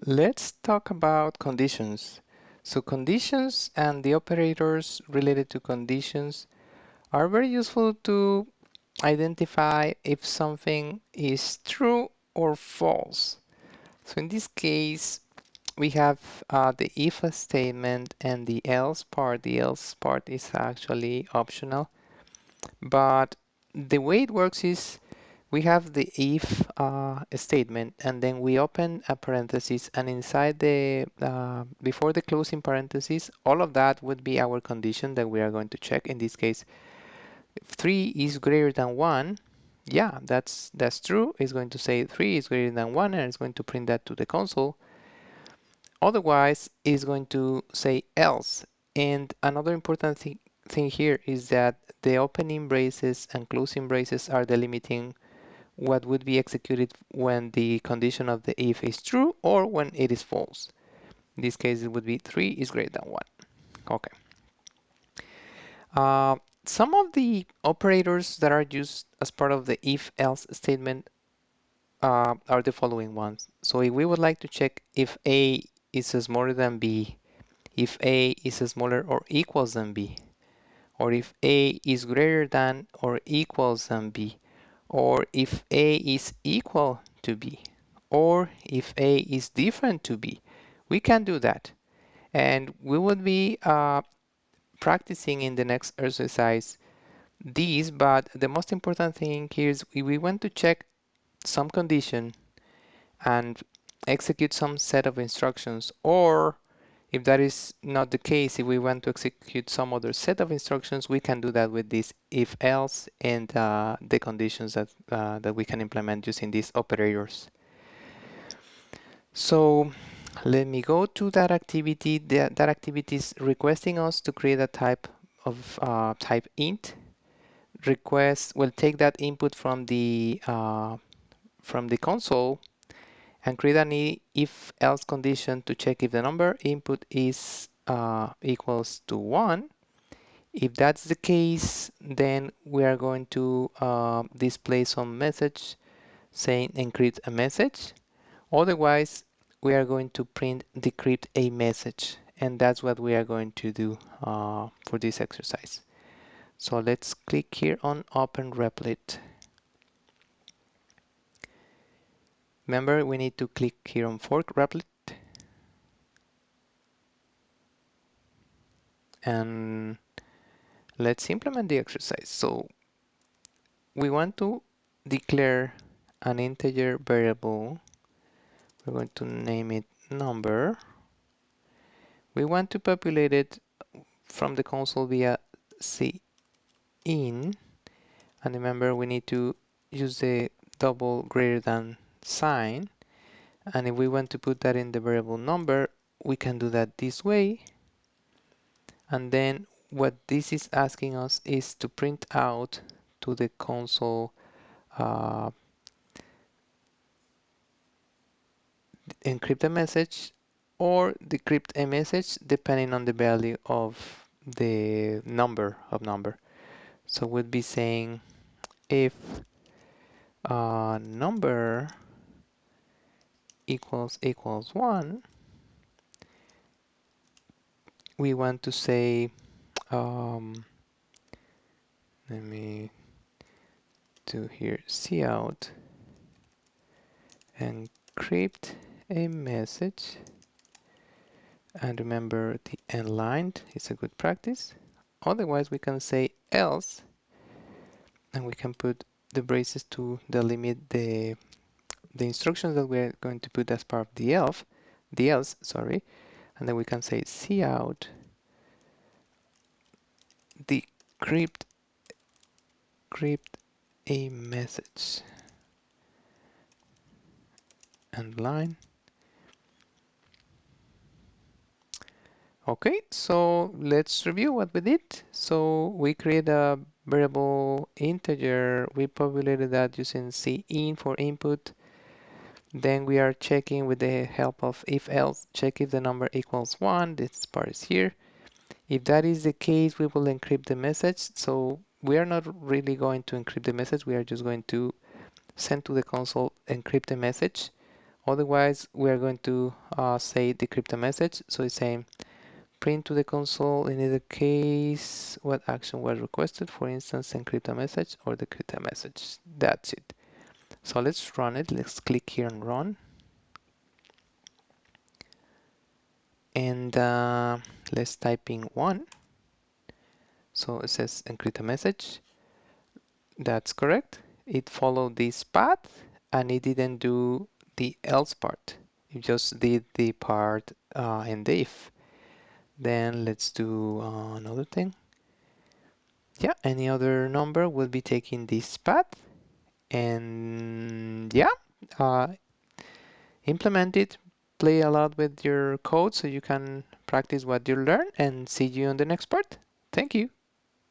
Let's talk about conditions. So conditions and the operators related to conditions are very useful to identify if something is true or false. So in this case, we have the if statement and the else part. The else part is actually optional, but the way it works is we have the if statement, and then we open a parenthesis, and inside the before the closing parenthesis, all of that would be our condition that we are going to check. In this case, if 3 is greater than 1, yeah, that's true. It's going to say 3 is greater than 1, and it's going to print that to the console. Otherwise, it's going to say else. And another important thing here is that the opening braces and closing braces are delimiting what would be executed when the condition of the if is true or when it is false. In this case, it would be 3 is greater than 1. Okay. Some of the operators that are used as part of the if-else statement are the following ones. So if we would like to check if A is smaller than B, if A is smaller or equals than B, or if A is greater than or equals than B, or if A is equal to B, or if A is different to B, we can do that. And we would be practicing in the next exercise these, but the most important thing here is we want to check some condition and execute some set of instructions, or if that is not the case, if we want to execute some other set of instructions, we can do that with this if else and the conditions that we can implement using these operators. So let me go to that activity. That activity is requesting us to create a type of type int. Request will take that input from the console and create an if-else condition to check if the number input is equals to 1. If that's the case, then we are going to display some message saying encrypt a message. Otherwise, we are going to print decrypt a message, and that's what we are going to do for this exercise. So let's click here on Open Replit. Remember, we need to click here on Fork Replit, and let's implement the exercise. So we want to declare an integer variable. We're going to name it number. We want to populate it from the console via cin, and remember we need to use the double greater than sign, and if we want to put that in the variable number, we can do that this way. And then what this is asking us is to print out to the console encrypt a message or decrypt a message depending on the value of the number. So we'd be saying if number equals 1, we want to say let me do here cout encrypt a message, and remember the end line is a good practice. Otherwise we can say else, and we can put the braces to delimit the instructions that we're going to put as part of the else, sorry, and then we can say cout decrypt a message and line. Okay, so let's review what we did. So we create a variable integer, we populated that using cin for input. Then we are checking with the help of if else, check if the number equals 1. This part is here. If that is the case, we will encrypt the message. So we are not really going to encrypt the message, we are just going to send to the console encrypt the message. Otherwise, we are going to say decrypt a message. So it's saying print to the console in either case what action was requested, for instance, encrypt a message or decrypt a message. That's it. So let's run it. Let's click here and run. And let's type in 1. So it says encrypt a message. That's correct. It followed this path and it didn't do the else part. It just did the part in the if. Then let's do another thing. Yeah, any other number will be taking this path. And yeah, implement it. Play a lot with your code so you can practice what you learn, and see you on the next part. Thank you.